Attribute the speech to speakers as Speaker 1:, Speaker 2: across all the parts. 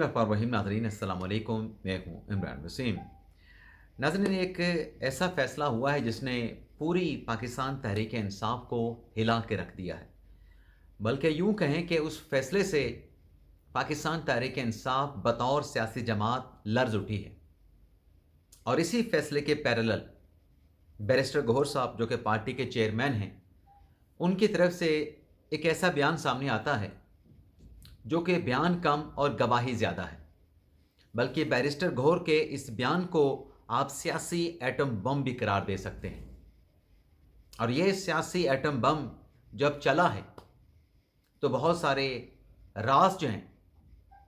Speaker 1: रहीम नाज़रीन अस्सलाम वालेकुम। मैं हूँ इमरान वसीम। नाज़रीन, एक ऐसा फ़ैसला हुआ है जिसने पूरी पाकिस्तान तहरीक इंसाफ को हिला के रख दिया है। बल्कि यूँ कहें कि उस फ़ैसले से पाकिस्तान तहरीक इंसाफ बतौर सियासी जमात लर्ज़ उठी है। और इसी फ़ैसले के पैरेलल बैरिस्टर गौहर साहब, जो कि पार्टी के चेयरमैन हैं, उनकी तरफ से एक ऐसा बयान सामने आता है जो कि बयान कम और गवाही ज़्यादा है। बल्कि बैरिस्टर गौहर के इस बयान को आप सियासी एटम बम भी करार दे सकते हैं। और ये सियासी एटम बम जब चला है तो बहुत सारे राज जो हैं,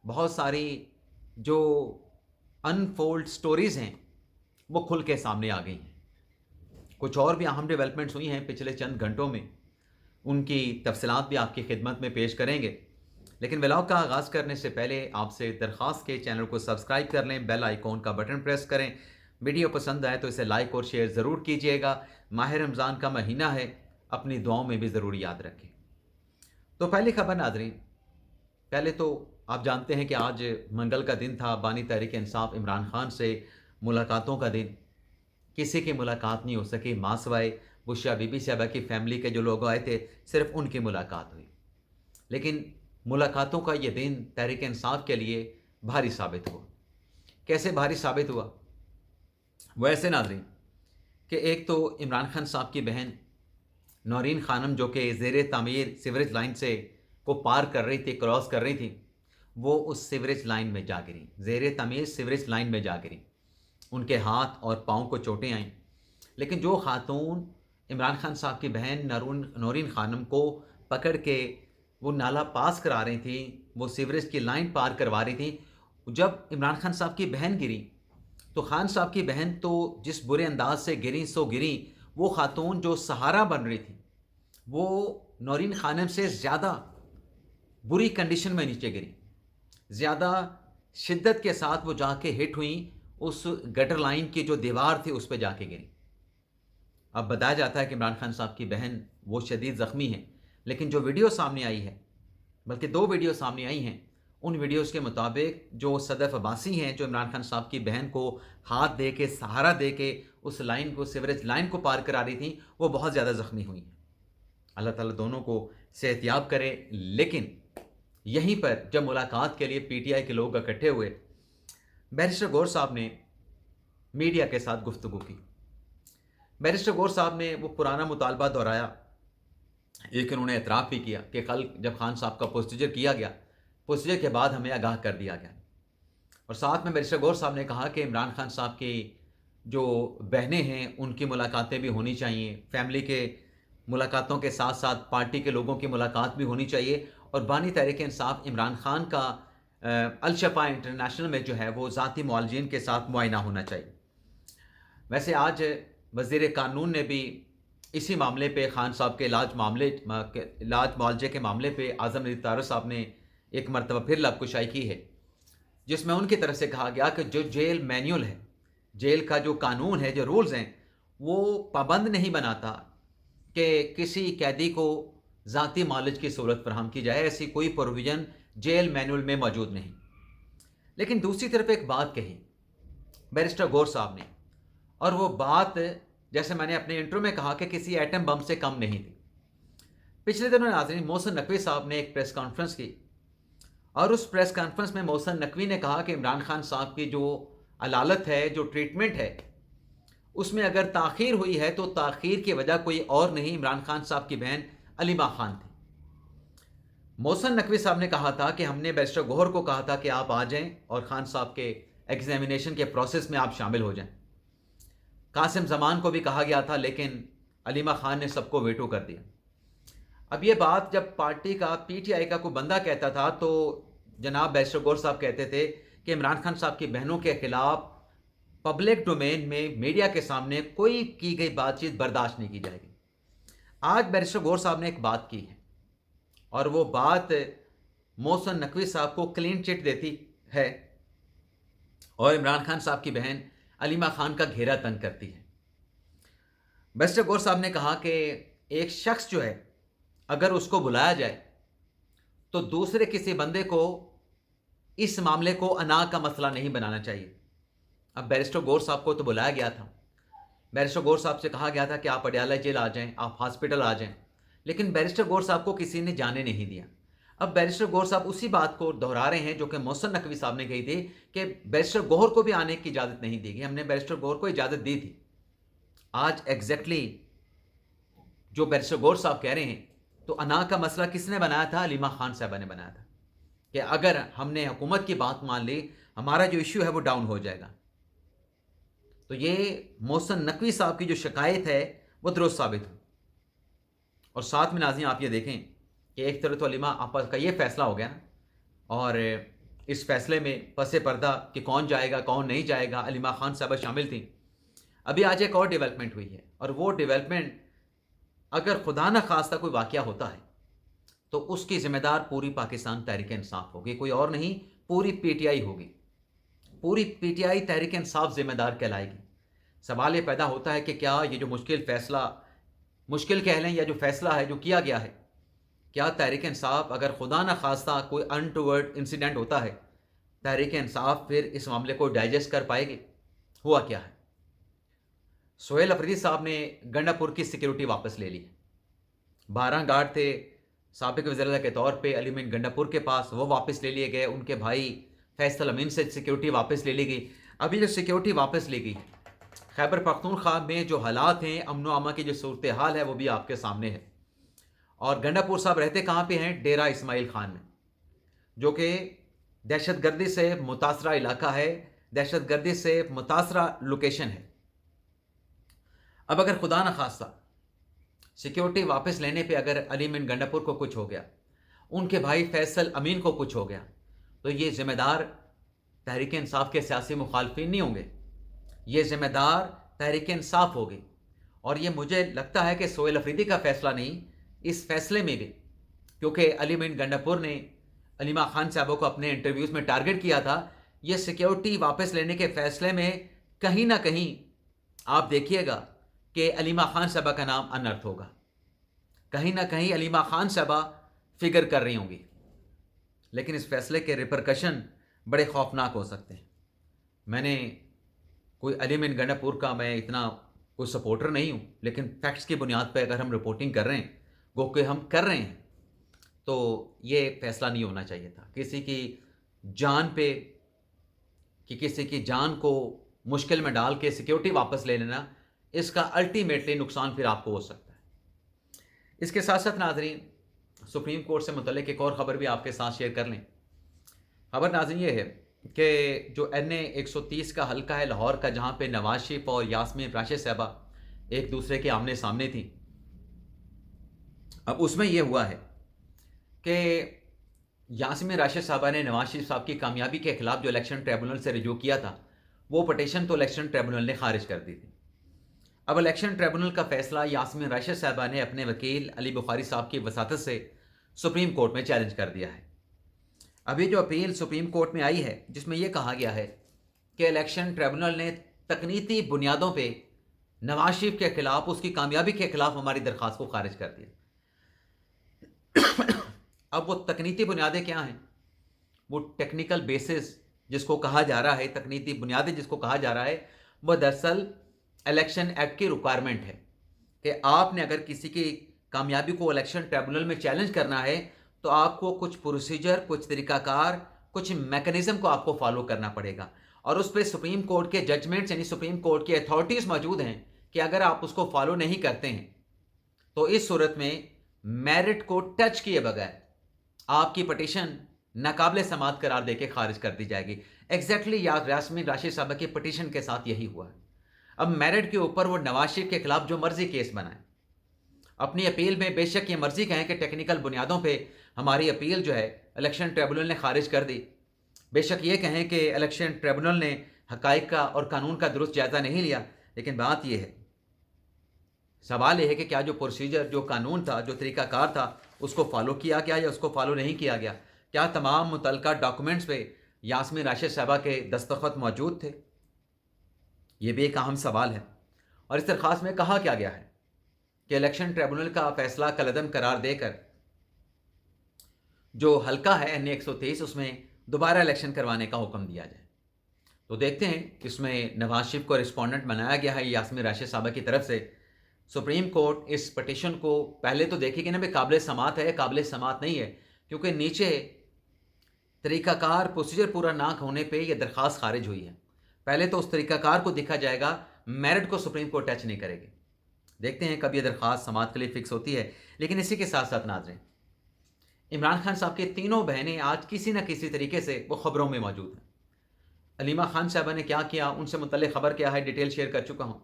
Speaker 1: बहुत सारी जो अनफोल्ड स्टोरीज़ हैं, वो खुल के सामने आ गई हैं। कुछ और भी अहम डेवलपमेंट्स हुई हैं पिछले चंद घंटों में, उनकी तफसीलात भी आपकी खिदमत में पेश करेंगे। लेकिन व्लॉग का आगाज़ करने से पहले आपसे दरख्वास्त के चैनल को सब्सक्राइब कर लें, बेल आइकॉन का बटन प्रेस करें। वीडियो पसंद आए तो इसे लाइक और शेयर ज़रूर कीजिएगा। माह रमज़ान का महीना है, अपनी दुआओं में भी ज़रूर याद रखें। तो पहली खबर नाज़रीन, पहले तो आप जानते हैं कि आज मंगल का दिन था, बानी तहरीक इंसाफ इमरान खान से मुलाकातों का दिन। किसी की मुलाकात नहीं हो सकी, माँ सवाए बुशिया बीबी साहबा की फैमिली के जो लोग आए थे, सिर्फ उनकी मुलाकात हुई। लेकिन मुलाकातों का ये दिन तहरीक इंसाफ के लिए भारी साबित हुआ। कैसे भारी साबित हुआ? वो ऐसे नाज़रीन कि एक तो इमरान खान साहब की बहन नौरीन खानम, जो कि ज़ेर तामीर सीवरेज लाइन से को पार कर रही थी, क्रॉस कर रही थी, वो उस सीवरेज लाइन में जा गिरी, ज़ेर तामीर सीवरेज लाइन में जा गिरी। उनके हाथ और पाँव को चोटें आईं। लेकिन जो खातून इमरान खान साहब की बहन नौरीन खानम को पकड़ के वो नाला पास करा रही थी, वो सीवरेज की लाइन पार करवा रही थी, जब इमरान खान साहब की बहन गिरी तो खान साहब की बहन तो जिस बुरे अंदाज से गिरी सो गिरी, वो खातून जो सहारा बन रही थी वो नौरीन खानम से ज़्यादा बुरी कंडीशन में नीचे गिरी। ज़्यादा शिद्दत के साथ वो जाके हिट हुई, उस गटर लाइन की जो दीवार थी उस पर जाके गिरी। अब बताया जाता है कि इमरान खान साहब की बहन वो शदीद ज़ख्मी है। लेकिन जो वीडियो सामने आई है, बल्कि दो वीडियो सामने आई हैं, उन वीडियोज़ के मुताबिक जो सदफ अब्बासी हैं, जो इमरान खान साहब की बहन को हाथ दे के, सहारा दे के उस लाइन को, सीवरेज लाइन को पार करा रही थी, वो बहुत ज़्यादा ज़ख्मी हुई हैं। अल्लाह ताला दोनों को सेहतियाब करे। लेकिन यहीं पर जब मुलाकात के लिए पीटीआई के लोग इकट्ठे हुए, बैरिस्टर गौहर साहब ने मीडिया के साथ गुफ्तगू की। बैरिस्टर गौहर साहब ने वो पुराना मुतालबा दोहराया। एक उन्होंने एतराफ़ भी किया कि कल जब खान साहब का प्रोसीजर किया गया, प्रोसीजर के बाद हमें आगाह कर दिया गया। और साथ में बैरिस्टर गौहर साहब ने कहा कि इमरान खान साहब की जो बहनें हैं उनकी मुलाकातें भी होनी चाहिए, फैमिली के मुलाकातों के साथ साथ पार्टी के लोगों की मुलाकात भी होनी चाहिए। और बानी तहरीक इंसाफ इमरान खान का अलशफा इंटरनेशनल में जो है वो ज़ाती मुआलजीन के साथ मुआयना होना चाहिए। वैसे आज वज़ीर कानून ने भी इसी मामले पे, खान साहब के इलाज मुआवजे के मामले पे आज़म नदीर तारड़ साहब ने एक मरतबा फिर लबकुशाई की है, जिसमें उनकी तरफ से कहा गया कि जो जेल मैनुअल है, जेल का जो कानून है, जो रूल्स हैं, वो पाबंद नहीं बनाता कि किसी कैदी को ज़ाती मालिज की सहूलत फराहम की जाए। ऐसी कोई प्रोविज़न जेल मैनुअल में मौजूद नहीं। लेकिन दूसरी तरफ एक बात कही बैरिस्टर गौहर साहब ने, और वो बात, जैसे मैंने अपने इंट्रो में कहा, कि किसी एटम बम से कम नहीं थी। पिछले दिनों नाज़रीन मोहसिन नकवी साहब ने एक प्रेस कॉन्फ्रेंस की, और उस प्रेस कॉन्फ्रेंस में मोहसिन नकवी ने कहा कि इमरान खान साहब की जो अदालत है, जो ट्रीटमेंट है, उसमें अगर ताख़ीर हुई है तो ताख़ीर की वजह कोई और नहीं, इमरान खान साहब की बहन अलीमा खान थी। मोहसिन नकवी साहब ने कहा था कि हमने बैरिस्टर गौहर को कहा था कि आप आ जाएं और खान साहब के एग्जामिनेशन के प्रोसेस में आप शामिल हो जाएं। कासिम जमान को भी कहा गया था, लेकिन अलीमा खान ने सबको वेटो कर दिया। अब ये बात जब पार्टी का, पीटीआई का कोई बंदा कहता था तो जनाब बैरिस्टर गौहर साहब कहते थे कि इमरान खान साहब की बहनों के खिलाफ पब्लिक डोमेन में, मीडिया के सामने कोई की गई बातचीत बर्दाश्त नहीं की जाएगी। आज बैरिस्टर गौहर साहब ने एक बात की है, और वो बात मोहसिन नकवी साहब को क्लीन चिट देती है और इमरान खान साहब की बहन अलीमा खान का घेरा तंग करती है। बैरिस्टर गौहर साहब ने कहा कि एक शख्स जो है, अगर उसको बुलाया जाए तो दूसरे किसी बंदे को इस मामले को अना का मसला नहीं बनाना चाहिए। अब बैरिस्टर गौर साहब को तो बुलाया गया था, बैरिस्टर गौर साहब से कहा गया था कि आप पटियाला जेल आ जाएं, आप हॉस्पिटल आ जाएं, लेकिन बैरिस्टर गौर साहब को किसी ने जाने नहीं दिया। अब बैरिस्टर गौर साहब उसी बात को दोहरा रहे हैं जो कि मोहसिन नकवी साहब ने कही थी कि बैरिस्टर गौहर को भी आने की इजाज़त नहीं दी गई, हमने बैरिस्टर गौहर को इजाज़त दी थी। आज एग्जैक्टली जो बैरिस्टर गौर साहब कह रहे हैं, तो अना का मसला किसने बनाया था? अलीमा खान साहबा ने बनाया था कि अगर हमने हुकूमत की बात मान ली, हमारा जो इश्यू है वो डाउन हो जाएगा। तो ये मोहसिन नकवी साहब की जो शिकायत है वो दुरुस्त साबित हुई। और साथ में नाज़रीन आप ये देखें कि एक तरह तो अलीमा आपस का ये फैसला हो गया ना, और इस फैसले में पसे पर्दा कि कौन जाएगा कौन नहीं जाएगा, अलीमा खान साहबा शामिल थी। अभी आज एक और डेवलपमेंट हुई है, और वो डेवलपमेंट अगर खुदा न खास्ता कोई वाक़या होता है तो उसकी ज़िम्मेदार पूरी पाकिस्तान तहरीक इंसाफ होगी, कोई और नहीं, पूरी पीटीआई होगी। पूरी पीटीआई तहरीक इंसाफ ज़िम्मेदार कहलाएगी। सवाल ये पैदा होता है कि क्या ये जो मुश्किल फ़ैसला, मुश्किल कह लें, या जो फ़ैसला है जो किया गया है, क्या तहरीक इंसाफ अगर खुदा न खास्ता कोई अनटूवर्ड इंसिडेंट होता है, तहरीक इंसाफ फिर इस मामले को डाइजेस्ट कर पाएगी? हुआ क्या है? सोहेल अफरीदी साहब ने गंडापुर की सिक्योरिटी वापस ले ली। 12 गार्ड थे साबिक वज़ीर के तौर पे अली मीन गंडापुर के पास, वो वापस ले लिए गए। उनके भाई फैसल अमीन से सिक्योरिटी वापस ले ली गई। अभी जो सिक्योरिटी वापस ली गई, खैबर पख्तूनख्वा में जो हालात हैं, अमन व अमा की जो सूरत हाल है, वो भी आपके सामने है। और गंडापुर साहब रहते कहाँ पे हैं? डेरा इस्माइल खान में, जो कि दहशतगर्दी से मुतासरा इलाका है, दहशतगर्दी से मुतासरा लोकेशन है। अब अगर खुदा न खास्ता सिक्योरिटी वापस लेने पे अगर अली मीन गंडापुर को कुछ हो गया, उनके भाई फैसल अमीन को कुछ हो गया, तो ये ज़िम्मेदार तहरीक इंसाफ के सियासी मुखालफिन नहीं होंगे, ये ज़िम्मेदार तहरीक इंसाफ होगी। और ये मुझे लगता है कि सोहेल अफरीदी का फ़ैसला नहीं, इस फैसले में भी, क्योंकि अली मीन गंडापुर ने अलीमा खान साहबों को अपने इंटरव्यूज़ में टारगेट किया था, ये सिक्योरिटी वापस लेने के फ़ैसले में कहीं ना कहीं आप देखिएगा कि अलीमा खान साहबा का नाम अनर्थ होगा, कहीं ना कहीं अलीमा खान साहबा फिगर कर रही होंगी। लेकिन इस फैसले के रिपरकशन बड़े खौफनाक हो सकते हैं। मैंने कोई अली मीन गंडापुर का मैं इतना कोई सपोर्टर नहीं हूँ, लेकिन फैक्ट्स की बुनियाद पर अगर हम रिपोर्टिंग कर रहे हैं, गो के हम कर रहे हैं, तो ये फैसला नहीं होना चाहिए था। किसी की जान पे, कि किसी की जान को मुश्किल में डाल के सिक्योरिटी वापस ले लेना, इसका अल्टीमेटली नुकसान फिर आपको हो सकता है। इसके साथ साथ नाज़रीन, सुप्रीम कोर्ट से मुतल्लिक एक और ख़बर भी आपके साथ शेयर कर लें। खबर नाज़रीन ये है कि जो NA 130 का हल्का है लाहौर का, जहाँ पे नवाज शरीफ और यास्मीन राशिद साहबा एक दूसरे के आमने सामने थी, अब उसमें यह हुआ है कि यास्मीन राशिद साहबा ने नवाज शरीफ साहब की कामयाबी के ख़िलाफ़ जो इलेक्शन ट्रिब्यूनल से रिजू किया था, वो पटिशन तो इलेक्शन ट्रिब्यूनल ने खारिज कर दी थी। अब इलेक्शन ट्रिब्यूनल का फैसला यास्मीन राशिद साहबा ने अपने वकील अली बुखारी साहब की वसातत से सुप्रीम कोर्ट में चैलेंज कर दिया है। अभी जो अपील सुप्रीम कोर्ट में आई है, जिसमें यह कहा गया है कि इलेक्शन ट्रिब्यूनल ने तकनीती बुनियादों पे नवाज शरीफ के खिलाफ, उसकी कामयाबी के खिलाफ हमारी दरख्वास्त को खारिज कर दिया। अब वो तकनीती बुनियादें क्या हैं? वो टेक्निकल बेसिस जिसको कहा जा रहा है, तकनीती बुनियादें जिसको कहा जा रहा है, वो दरअसल इलेक्शन एक्ट की रिक्वायरमेंट है कि आपने अगर किसी की कामयाबी को इलेक्शन ट्रिब्यूनल में चैलेंज करना है, तो आपको कुछ प्रोसीजर, कुछ तरीकाकार, कुछ मैकेनिज्म को आपको फॉलो करना पड़ेगा। और उस पर सुप्रीम कोर्ट के जजमेंट्स, यानी सुप्रीम कोर्ट की अथॉरिटीज़ मौजूद हैं कि अगर आप उसको फॉलो नहीं करते हैं, तो इस सूरत में मेरिट को टच किए बगैर आपकी पटिशन नाकाबिल समाअत करार देके खारिज कर दी जाएगी। एग्जैक्टली यास्मीन राशिद साहबा की पटिशन के साथ यही हुआ है। अब मेरिट के ऊपर वो नवाज शरीफ के खिलाफ जो मर्जी केस बनाए, अपनी अपील में बेशक ये मर्जी कहें कि टेक्निकल बुनियादों पे हमारी अपील जो है इलेक्शन ट्रिब्यूनल ने खारिज कर दी, बेशक ये कहें कि इलेक्शन ट्रिब्यूनल ने हकाइक का और कानून का दुरुस्त जायज़ा नहीं लिया, लेकिन बात यह है, सवाल यह है कि क्या जो प्रोसीजर, जो कानून था, जो तरीकाकार था, उसको फॉलो किया गया या उसको फॉलो नहीं किया गया? क्या तमाम मुतल्लिका डॉक्यूमेंट्स पे यास्मीन राशिद साहबा के दस्तखत मौजूद थे? ये भी एक अहम सवाल है। और इस दरख्वास्त में कहा क्या गया है कि इलेक्शन ट्रिब्यूनल का फैसला कलअदम करार देकर जो हल्का है NA 123, उसमें دوبارہ الیکشن کروانے کا حکم دیا جائے۔ تو دیکھتے ہیں اس میں نواز شریف کو رسپونڈنٹ بنایا گیا ہے یاسمین راشد صاحبہ کی طرف سے۔ سپریم کورٹ اس پٹیشن کو پہلے تو دیکھے کہ نا بھی قابل سماعت ہے قابل سماعت نہیں ہے، کیونکہ نیچے طریقہ کار پروسیجر پورا نہ ہونے پہ یہ درخواست خارج ہوئی ہے۔ پہلے تو اس طریقہ کار کو دیکھا جائے گا، میرٹ کو سپریم کورٹ ٹچ نہیں کرے گی۔ دیکھتے ہیں کب یہ درخواست سماعت کے لیے فکس ہوتی ہے۔ لیکن اسی کے ساتھ ساتھ ناظرین، عمران خان صاحب کی تینوں بہنیں آج کسی نہ کسی طریقے سے وہ خبروں میں موجود ہیں۔ علیمہ خان صاحبہ نے کیا کیا، ان سے متعلق خبر کیا ہے، ڈیٹیل شیئر کر چکا ہوں۔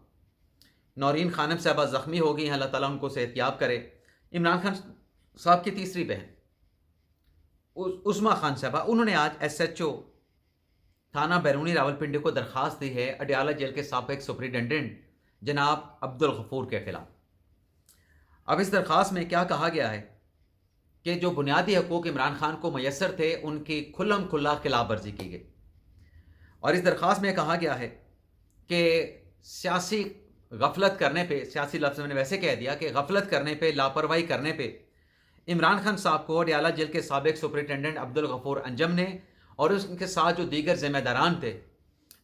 Speaker 1: نورین خانم صاحبہ زخمی ہو گئی ہیں، اللہ تعالیٰ ان کو صحتیاب کرے۔ عمران خان صاحب کی تیسری بہن عظمیٰ خان صاحبہ، انہوں نے آج ایس ایچ او تھانہ بیرونی راولپنڈی کو درخواست دی ہے اڈیالہ جیل کے سابق سپرنٹینڈنٹ جناب عبدالغفور کے خلاف۔ اب اس درخواست میں کیا کہا گیا ہے کہ جو بنیادی حقوق عمران خان کو میسر تھے ان کی کھلم کھلا خلاف ورزی کی گئی، اور اس درخواست میں کہا گیا ہے کہ سیاسی غفلت کرنے پہ، سیاسی لفظ میں نے ویسے کہہ دیا کہ غفلت کرنے پہ، لاپرواہی کرنے پہ عمران خان صاحب کو اڈیالہ جیل کے سابق سپرنٹینڈنٹ عبدالغفور انجم نے اور اس کے ساتھ جو دیگر ذمہ داران تھے،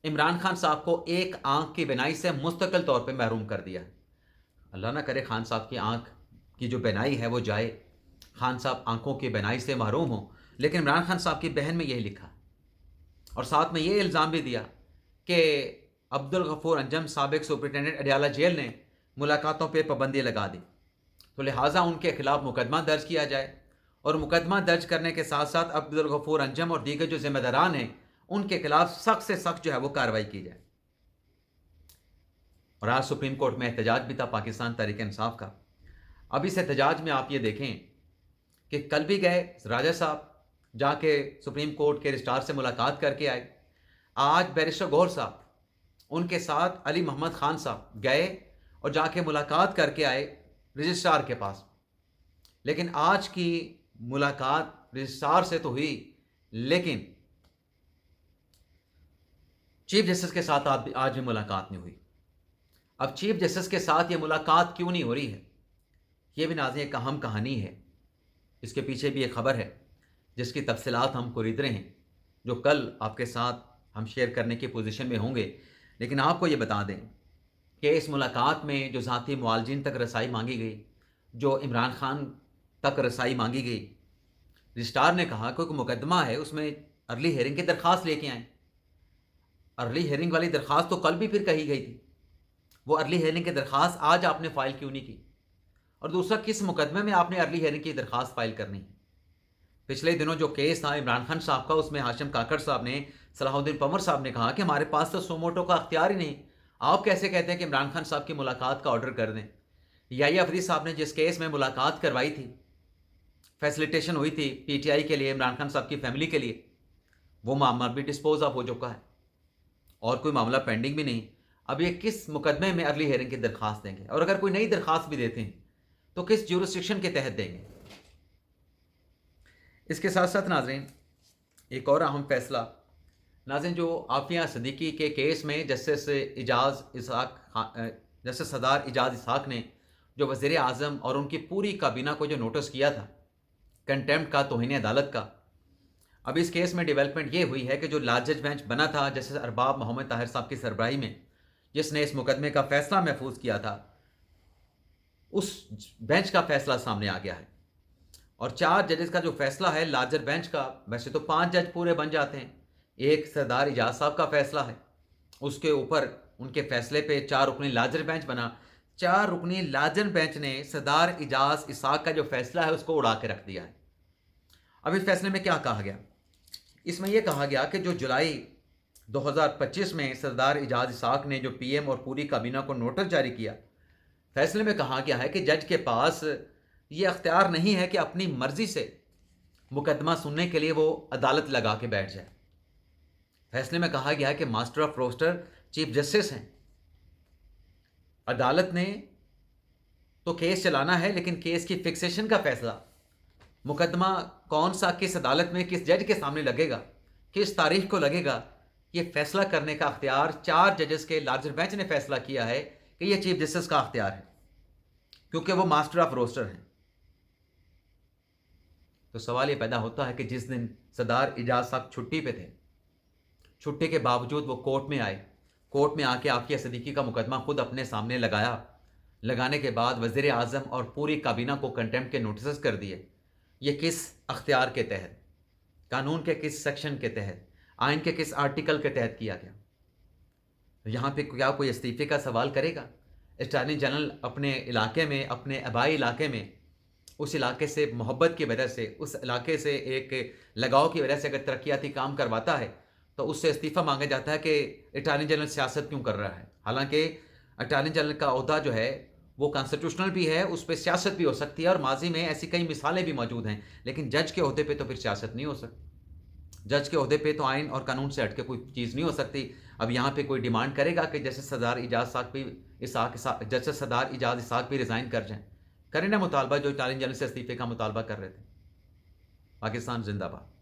Speaker 1: عمران خان صاحب کو ایک آنکھ کی بینائی سے مستقل طور پہ محروم کر دیا ہے۔ اللہ نہ کرے خان صاحب کی آنکھ کی جو بینائی ہے وہ جائے، خان صاحب آنکھوں کی بینائی سے محروم ہوں، لیکن عمران خان صاحب کی بہن میں یہی لکھا، اور ساتھ میں یہ الزام بھی دیا کہ عبدالغفور انجم سابق سپرنٹینڈنٹ اڈیالہ جیل نے ملاقاتوں پہ پابندی لگا دی، تو لہٰذا ان کے خلاف مقدمہ درج کیا جائے، اور مقدمہ درج کرنے کے ساتھ ساتھ عبدالغفور انجم اور دیگر جو ذمہ داران ہیں ان کے خلاف سخت سے سخت جو ہے وہ کارروائی کی جائے۔ اور آج سپریم کورٹ میں احتجاج بھی تھا پاکستان تحریک انصاف کا۔ اب اس احتجاج میں آپ یہ دیکھیں کہ کل بھی گئے راجہ صاحب، جا کے سپریم کورٹ کے رجسٹرار سے ملاقات کر کے آئے۔ آج بیرسٹر گوہر صاحب، ان کے ساتھ علی محمد خان صاحب گئے اور جا کے ملاقات کر کے آئے رجسٹرار کے پاس۔ لیکن آج کی ملاقات رجسٹرار سے تو ہوئی، لیکن چیف جسٹس کے ساتھ آج بھی ملاقات نہیں ہوئی۔ اب چیف جسٹس کے ساتھ یہ ملاقات کیوں نہیں ہو رہی ہے، یہ بھی ناظرین ایک اہم کہانی ہے۔ اس کے پیچھے بھی ایک خبر ہے جس کی تفصیلات ہم خرید رہے ہیں، جو کل آپ کے ساتھ ہم شیئر کرنے کی پوزیشن میں ہوں گے۔ لیکن آپ کو یہ بتا دیں کہ اس ملاقات میں جو ذاتی معالجین تک رسائی مانگی گئی، جو عمران خان تک رسائی مانگی گئی، رجسٹرار نے کہا کہ کوئی مقدمہ ہے اس میں ارلی ہیئرنگ کی درخواست لے کے آئیں۔ ارلی ہیئرنگ والی درخواست تو کل بھی پھر کہی گئی تھی، وہ ارلی ہیئرنگ کی درخواست آج آپ نے فائل کیوں نہیں کی؟ اور دوسرا، کس مقدمے میں آپ نے ارلی ہیئرنگ کی درخواست فائل کرنی ہے؟ پچھلے دنوں جو کیس تھا عمران خان صاحب کا، اس میں ہاشم کاکڑ صاحب نے، صلاح الدین پمر صاحب نے کہا کہ ہمارے پاس تو سوموٹو کا اختیار ہی نہیں، آپ کیسے کہتے ہیں کہ عمران خان صاحب کی ملاقات کا آرڈر کر دیں؟ یحییٰ افریدی صاحب نے جس کیس میں ملاقات کروائی تھی، فیسلیٹیشن ہوئی تھی پی ٹی آئی کے لیے، عمران خان صاحب کی فیملی کے لیے، وہ معاملہ بھی ڈسپوز آف ہو چکا ہے اور کوئی معاملہ پینڈنگ بھی نہیں۔ اب یہ کس مقدمے میں ارلی ہیئرنگ کی درخواست دیں گے؟ اور اگر کوئی نئی درخواست بھی دیتے ہیں تو کس جیورسڈکشن کے تحت دیں گے؟ اس کے ساتھ ساتھ ناظرین ایک اور اہم فیصلہ، ناظرین جو عافیہ صدیقی کے کیس میں جسٹس صدار اعجاز اسحاق نے جو وزیر اعظم اور ان کی پوری کابینہ کو جو نوٹس کیا تھا کنٹیمپٹ کا، توہین عدالت کا، اب اس کیس میں ڈیولپمنٹ یہ ہوئی ہے کہ جو لارج جج بینچ بنا تھا جسٹس ارباب محمد طاہر صاحب کی سربراہی میں، جس نے اس مقدمے کا فیصلہ محفوظ کیا تھا، اس بینچ کا فیصلہ سامنے آ گیا ہے، اور 4 ججز کا جو فیصلہ ہے لارجر بینچ کا، ویسے تو 5 جج پورے بن جاتے ہیں، ایک سردار اعجاز صاحب کا فیصلہ ہے، اس کے اوپر ان کے فیصلے پہ 4 رکنی لارجر بینچ بنا۔ 4 رکنی لارجر بینچ نے سردار اعجاز اسحاق کا جو فیصلہ ہے اس کو اڑا کے رکھ دیا ہے۔ اب اس فیصلے میں کیا کہا گیا؟ اس میں یہ کہا گیا کہ جو جولائی 2025 میں سردار اعجاز اسحاق نے جو پی ایم اور پوری کابینہ کو نوٹس جاری کیا، فیصلے میں کہا گیا ہے کہ جج کے پاس یہ اختیار نہیں ہے کہ اپنی مرضی سے مقدمہ سننے کے لیے وہ عدالت لگا کے بیٹھ جائے۔ فیصلے میں کہا گیا ہے کہ master of roster chief justice ہیں، عدالت نے تو کیس چلانا ہے، لیکن کیس کی فکسیشن کا فیصلہ، مقدمہ کون سا کس عدالت میں کس جج کے سامنے لگے گا، کس تاریخ کو لگے گا، یہ فیصلہ کرنے کا اختیار 4 ججز کے لارجر بینچ نے فیصلہ کیا ہے کہ یہ چیف جسٹس کا اختیار ہے، کیونکہ وہ ماسٹر آف روسٹر ہیں۔ تو سوال یہ پیدا ہوتا ہے کہ جس دن صدار اعجاز صاحب چھٹی پہ تھے، چھٹی کے باوجود وہ کورٹ میں آئے، کورٹ میں آ کے عافیہ صدیقی کا مقدمہ خود اپنے سامنے لگایا، لگانے کے بعد وزیر اعظم اور پوری کابینہ کو کنٹمپٹ کے نوٹسز کر دیے، یہ کس اختیار کے تحت، قانون کے کس سیکشن کے تحت، آئین کے کس آرٹیکل کے تحت کیا گیا؟ یہاں پہ کیا کوئی استعفے کا سوال کرے گا؟ اٹارنی جنرل اپنے علاقے میں، اپنے آبائی علاقے میں، اس علاقے سے محبت کی وجہ سے، اس علاقے سے ایک لگاؤ کی وجہ سے اگر ترقیاتی کام کرواتا ہے تو اس سے استعفیٰ مانگا جاتا ہے کہ اٹارنی جنرل سیاست کیوں کر رہا ہے؟ حالانکہ اٹارنی جنرل کا عہدہ جو ہے وہ کانسٹیٹیوشنل بھی ہے، اس پہ سیاست بھی ہو سکتی ہے، اور ماضی میں ایسی کئی مثالیں بھی موجود ہیں، لیکن جج کے عہدے پہ تو پھر سیاست نہیں ہو سکتی۔ جج کے عہدے پہ تو آئین اور قانون سے ہٹ کے کوئی چیز نہیں ہو سکتی۔ اب یہاں پہ کوئی ڈیمانڈ کرے گا کہ جیسے صدار اعجاز صاحب بھی جیسے صدار اعجاز اسحاق بھی ریزائن کر جائیں، کریں نا مطالبہ جو اٹارنی جنرل سے استعفے کا مطالبہ کر رہے تھے۔ پاکستان زندہ باد۔